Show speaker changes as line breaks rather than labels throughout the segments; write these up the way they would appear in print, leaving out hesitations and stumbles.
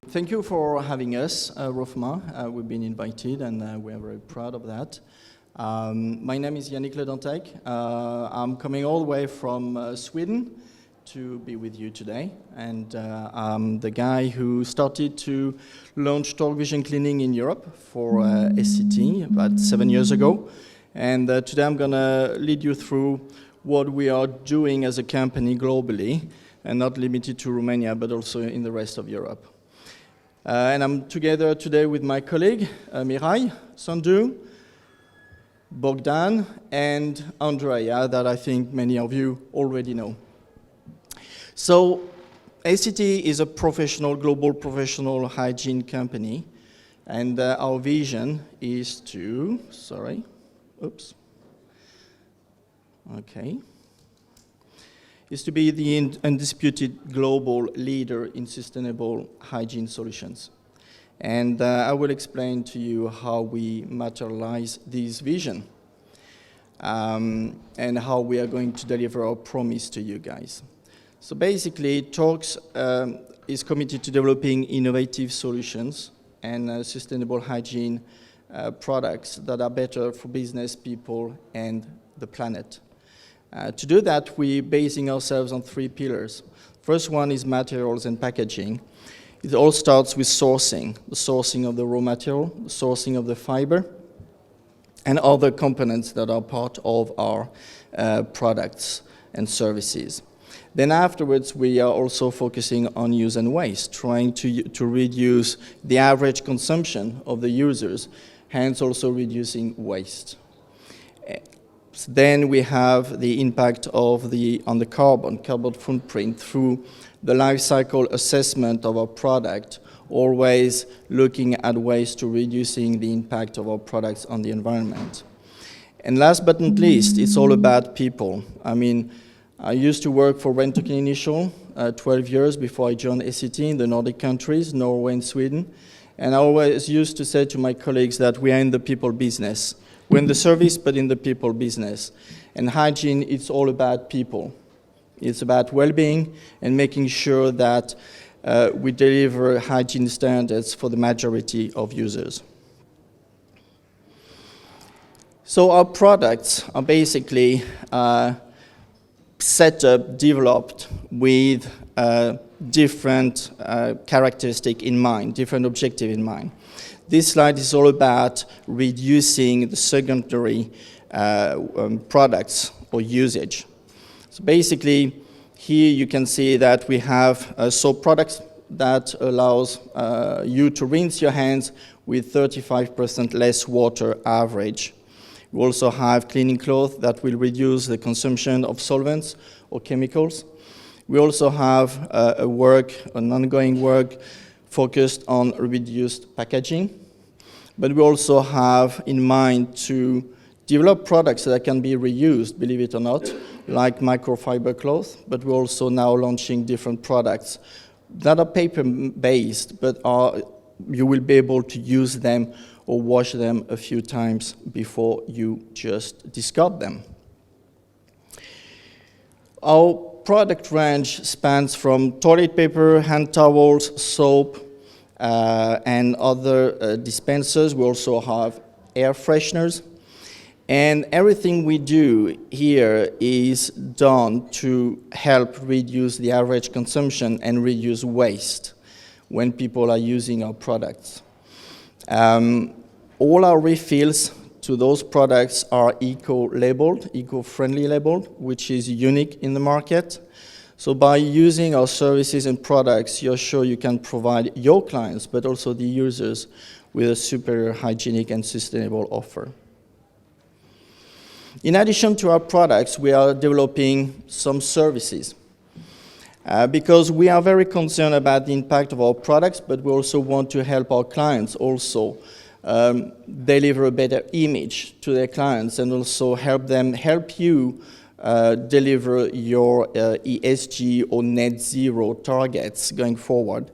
Thank you for having us, Rofma. We've been invited and we're very proud of that. My name is Yannick Ledantek. I'm coming all the way from Sweden to be with you today. And I'm the guy who started to launch talk vision cleaning in Europe for SCT about 7 years ago. And today I'm going to lead you through what we are doing as a company globally, and not limited to Romania, but also in the rest of Europe. And I'm together today with my colleague, Mirai, Sandu, Bogdan, and Andrea, that I think many of you already know. So, SCT is a global professional hygiene company, and our vision is to, is to be the undisputed global leader in sustainable hygiene solutions. And I will explain to you how we materialize this vision and how we are going to deliver our promise to you guys. So basically, Talks is committed to developing innovative solutions and sustainable hygiene products that are better for business, people, and the planet. To do that, we're basing ourselves on 3 pillars. First one is materials and packaging. It all starts with sourcing, the sourcing of the raw material, the sourcing of the fiber, and other components that are part of our products and services. Then afterwards, we are also focusing on use and waste, trying to reduce the average consumption of the users, hence also reducing waste. Then we have the impact on the carbon footprint through the life cycle assessment of our product, always looking at ways to reducing the impact of our products on the environment. And last but not least, it's all about people. I mean, I used to work for Rentoken Initial 12 years before I joined SCT in the Nordic countries, Norway and Sweden. And I always used to say to my colleagues that we are in the people business. We're in the service, but in the people business. And hygiene, it's all about people. It's about well-being and making sure that we deliver hygiene standards for the majority of users. So our products are basically set up, developed with different characteristic in mind, different objective in mind. This slide is all about reducing the secondary products or usage. So basically, here you can see that we have soap products that allows you to rinse your hands with 35% less water average. We also have cleaning cloth that will reduce the consumption of solvents or chemicals. We also have an ongoing work focused on reduced packaging, but we also have in mind to develop products that can be reused, believe it or not, like microfiber cloth, but we're also now launching different products that are paper-based, but you will be able to use them or wash them a few times before you just discard them. Our product range spans from toilet paper, hand towels, soap, and other dispensers. We also have air fresheners. And everything we do here is done to help reduce the average consumption and reduce waste when people are using our products. All our refills to those products are eco-labeled, eco-friendly labeled, which is unique in the market. So by using our services and products, you're sure you can provide your clients, but also the users, with a superior hygienic and sustainable offer. In addition to our products, we are developing some services because we are very concerned about the impact of our products, but we also want to help our clients also deliver a better image to their clients and also help you deliver your ESG or net zero targets going forward.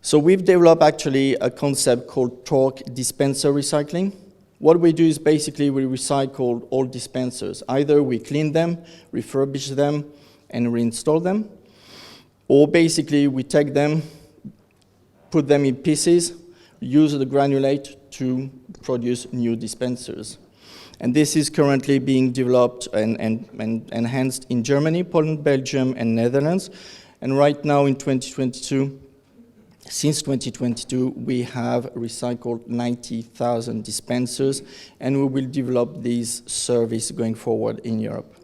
So we've developed actually a concept called Torque Dispenser Recycling. What we do is basically we recycle all dispensers. Either we clean them, refurbish them, and reinstall them, or basically we take them, put them in pieces, use the granulate to produce new dispensers. And this is currently being developed and enhanced in Germany, Poland, Belgium, and Netherlands. And right now in 2022, since 2022, we have recycled 90,000 dispensers, and we will develop this service going forward in Europe.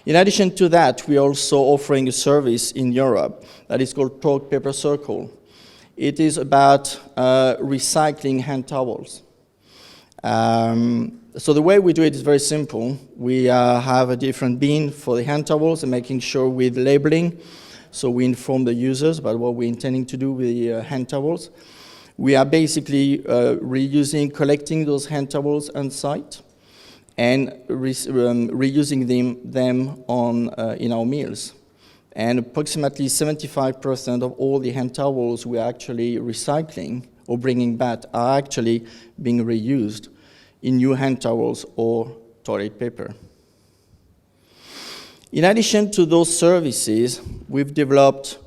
In addition to that, we are also offering a service in Europe that is called Torque Paper Circle. It is about recycling hand towels. So the way we do it is very simple. We have a different bin for the hand towels and making sure with labeling. So we inform the users about what we're intending to do with the hand towels. We are basically collecting those hand towels on site and reusing them in our mills. And approximately 75% of all the hand towels we are actually recycling or bringing back are actually being reused in new hand towels or toilet paper. In addition to those services, we've developed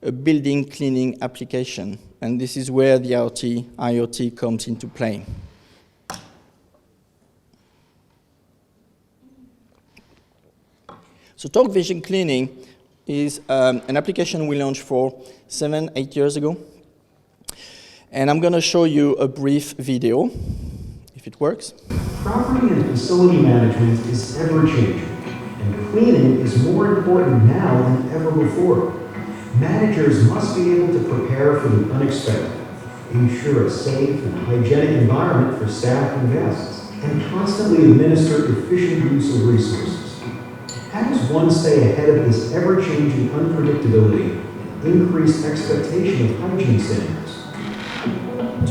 a building cleaning application, and this is where the IoT comes into play. So Torque Vision Cleaning is an application we launched 7-8 years ago. And I'm going to show you a brief video, if it works.
Property and facility management is ever-changing, and cleaning is more important now than ever before. Managers must be able to prepare for the unexpected, ensure a safe and hygienic environment for staff and guests, and constantly administer efficient use of resources. How does one stay ahead of this ever-changing unpredictability and increased expectation of hygiene standards?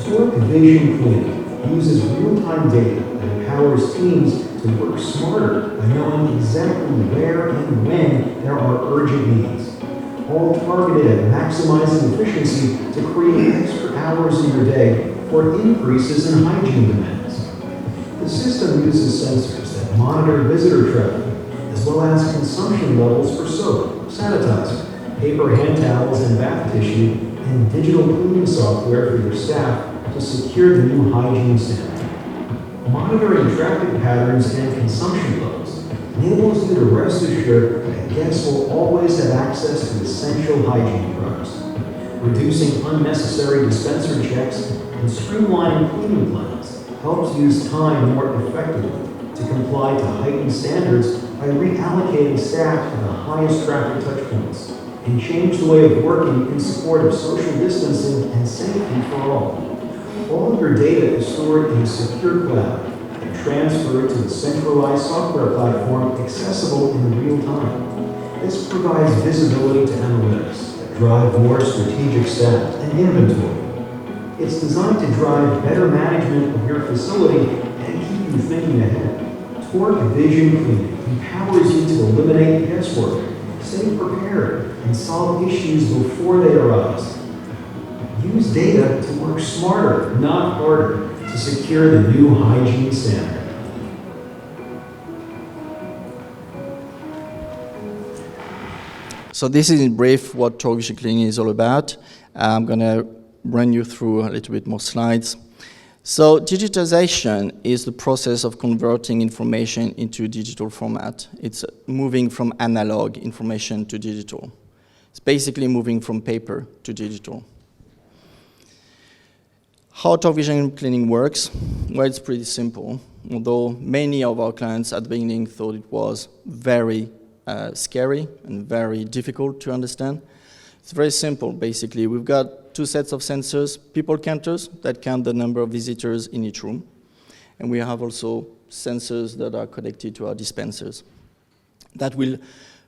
Torque Vision Cleaning uses real-time data that empowers teams to work smarter by knowing exactly where and when there are urgent needs, all targeted at maximizing efficiency to create extra hours in your day for increases in hygiene demands. The system uses sensors that monitor visitor traffic, as well as consumption levels for soap, sanitizer, paper hand towels and bath tissue, and digital cleaning software for your staff to secure the new hygiene standard. Monitoring traffic patterns and consumption levels enables you to rest assured that guests will always have access to essential hygiene products, reducing unnecessary dispenser checks and streamlining cleaning plans helps use time more effectively to comply to heightened standards by reallocating staff to the highest traffic touchpoints and change the way of working in support of social distancing and safety for all. All of your data is stored in a secure cloud and transferred to a centralized software platform accessible in real time. This provides visibility to analytics that drive more strategic staff and inventory. It's designed to drive better management of your facility and keep you thinking ahead. Torque Vision Cleaning empowers you to eliminate guesswork, stay prepared, and solve issues before they arise. Use data to work smarter, not harder, to secure the new hygiene standard.
So this is in brief what Torque Vision Cleaning is all about. I'm going to run you through a little bit more slides. So digitization is the process of converting information into digital format. It's moving from analog information to digital. It's basically moving from paper to digital. How Torque Vision Cleaning works? Well, it's pretty simple, although many of our clients at the beginning thought it was very scary and very difficult to understand. It's very simple, basically. We've got two sets of sensors, people counters that count the number of visitors in each room. And we have also sensors that are connected to our dispensers that will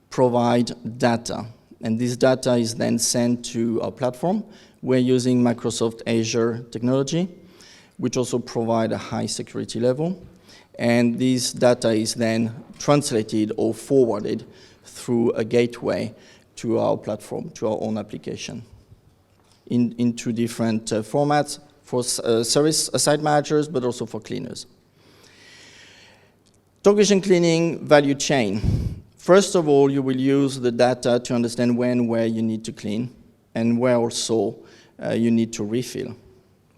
provide data. And this data is then sent to our platform. We're using Microsoft Azure technology, which also provide a high security level. And this data is then translated or forwarded through a gateway to our platform, to our own application, in two different formats for service site managers, but also for cleaners. Torque Vision Cleaning value chain. First of all, you will use the data to understand when, where you need to clean, and where also you need to refill,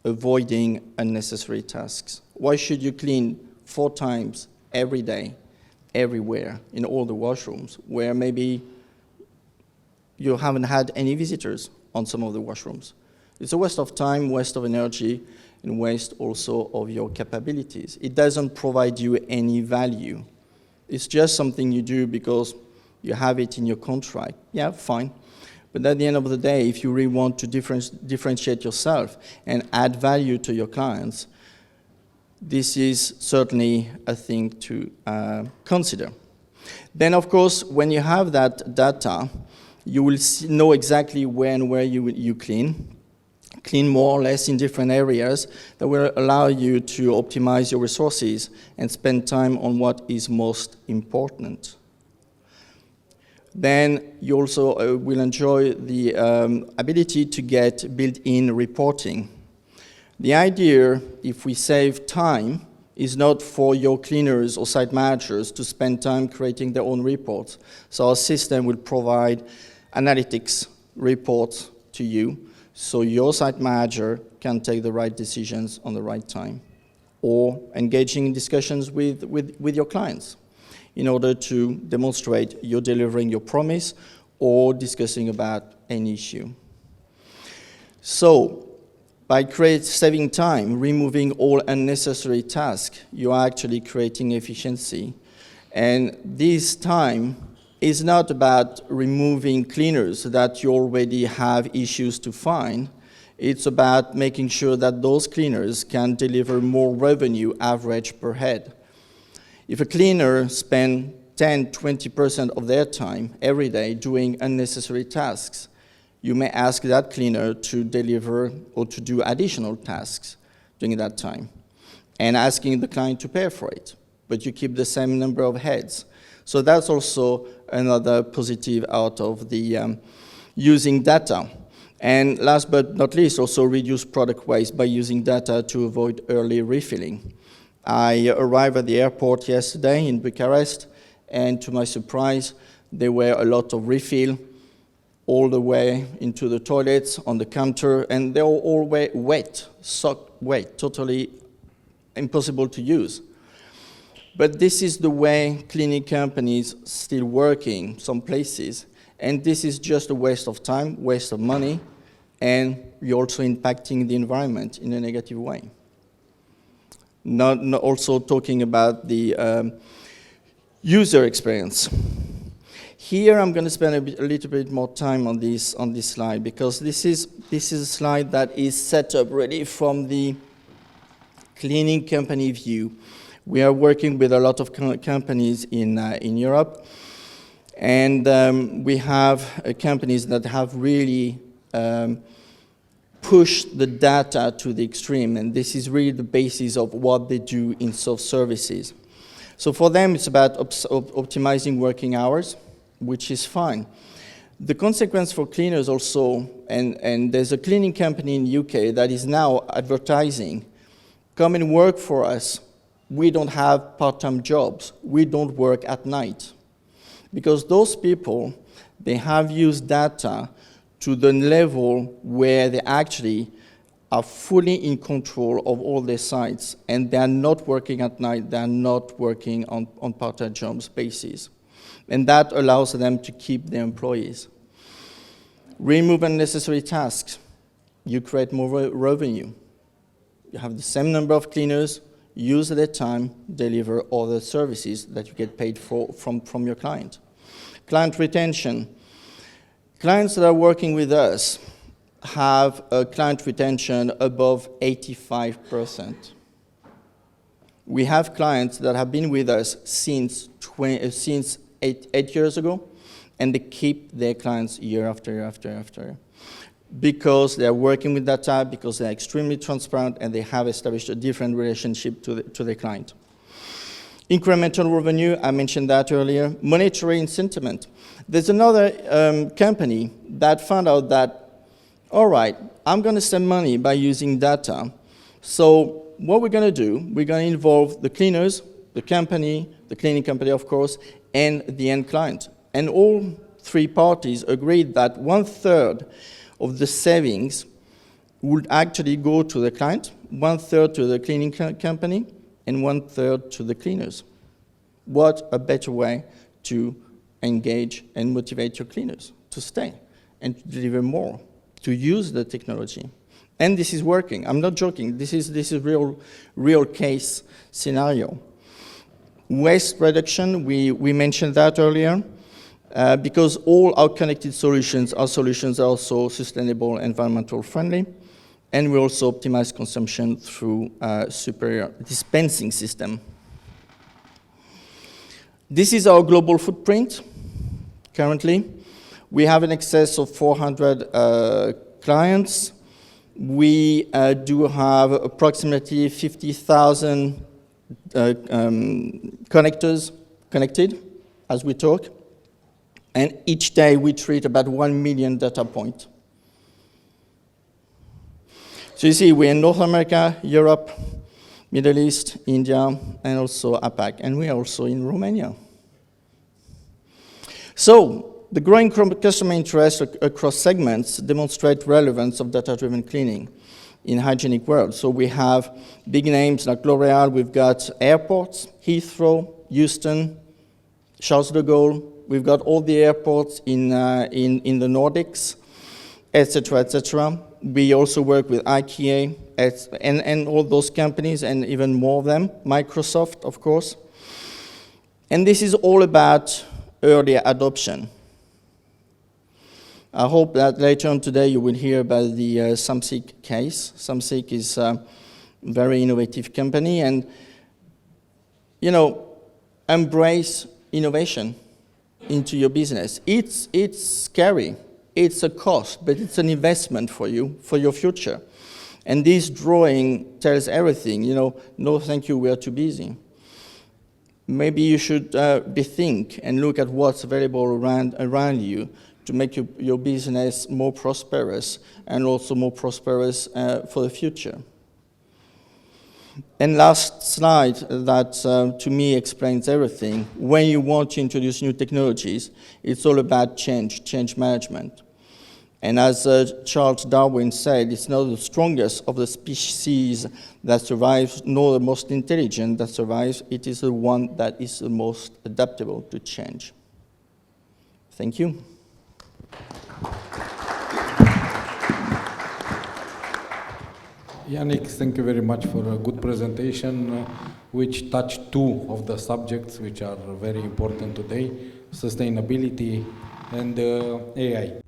avoiding unnecessary tasks. Why should you clean 4 times every day, everywhere, in all the washrooms, where maybe you haven't had any visitors on some of the washrooms? It's a waste of time, waste of energy, and waste also of your capabilities. It doesn't provide you any value. It's just something you do because you have it in your contract. Yeah, fine. But at the end of the day, if you really want to differentiate yourself and add value to your clients, this is certainly a thing to consider. Then, of course, when you have that data, you will know exactly when and where you clean more or less in different areas that will allow you to optimize your resources and spend time on what is most important. Then you also will enjoy the ability to get built-in reporting. The idea, if we save time, is not for your cleaners or site managers to spend time creating their own reports. So our system will provide analytics reports to you, so your site manager can take the right decisions on the right time, or engaging in discussions with your clients in order to demonstrate you're delivering your promise or discussing about any issue. So, by saving time, removing all unnecessary tasks, you are actually creating efficiency. And this time is not about removing cleaners that you already have issues to find. It's about making sure that those cleaners can deliver more revenue average per head. If a cleaner spends 10-20% of their time every day doing unnecessary tasks, you may ask that cleaner to deliver or to do additional tasks during that time, and asking the client to pay for it, but you keep the same number of heads. So that's also another positive out of the using data. And last but not least, also reduce product waste by using data to avoid early refilling. I arrived at the airport yesterday in Bucharest, and to my surprise, there were a lot of refill all the way into the toilets, on the counter, and they were all wet, soaked wet, totally impossible to use. But this is the way cleaning companies still working some places, and this is just a waste of time, waste of money, and you're also impacting the environment in a negative way. Not also talking about the user experience. Here I'm going to spend a little bit more time on this slide, because this is a slide that is set up really from the cleaning company view. We are working with a lot of companies in Europe, and we have companies that have really pushed the data to the extreme, and this is really the basis of what they do in soft services. So for them, it's about optimizing working hours, which is fine. The consequence for cleaners also, and there's a cleaning company in the UK that is now advertising, come and work for us. We don't have part-time jobs. We don't work at night. Because those people, they have used data to the level where they actually are fully in control of all their sites, and they are not working at night, they are not working on part-time jobs basis. And that allows them to keep their employees. Remove unnecessary tasks. You create more revenue. You have the same number of cleaners, use their time, deliver other services that you get paid for from your client. Client retention. Clients that are working with us have a client retention above 85%. We have clients that have been with us since 8 years ago, and they keep their clients year after year after year after year, because they are working with data, because they are extremely transparent, and they have established a different relationship to the client. Incremental revenue, I mentioned that earlier. Monetary incentive. There's another company that found out that, all right, I'm going to save money by using data. So what we're going to do, we're going to involve the cleaners, the company, the cleaning company, of course, and the end client. And all three parties agreed that 1/3 of the savings would actually go to the client, 1/3 to the cleaning company, and 1/3 to the cleaners. What a better way to engage and motivate your cleaners to stay and to deliver more, to use the technology. And this is working. I'm not joking. This is real case scenario. Waste reduction, we mentioned that earlier, because all our connected solutions are solutions that are also sustainable, environmental friendly, and we also optimize consumption through a superior dispensing system. This is our global footprint currently. We have in excess of 400 clients. We do have approximately 50,000 connectors connected as we talk. And each day we treat about 1 million data points. So you see, we're in North America, Europe, Middle East, India, and also APAC, and we are also in Romania. So the growing customer interest across segments demonstrate relevance of data-driven cleaning in hygienic world. So we have big names like L'Oreal, we've got airports, Heathrow, Houston, Charles de Gaulle, we've got all the airports in the Nordics, etc., etc. We also work with IKEA and all those companies and even more of them, Microsoft, of course. And this is all about early adoption. I hope that later on today you will hear about the Samsic case. Samsic is a very innovative company, and embrace innovation into your business. It's scary. It's a cost, but it's an investment for you, for your future. And this drawing tells everything. No, thank you, we are too busy. Maybe you should bethink and look at what's available around you to make your business more prosperous and also more prosperous for the future. And last slide that to me explains everything. When you want to introduce new technologies, it's all about change management. And as Charles Darwin said, it's not the strongest of the species that survives, nor the most intelligent that survives. It is the one that is the most adaptable to change. Thank you.
Yannick, thank you very much for a good presentation, which touched two of the subjects which are very important today, sustainability and AI.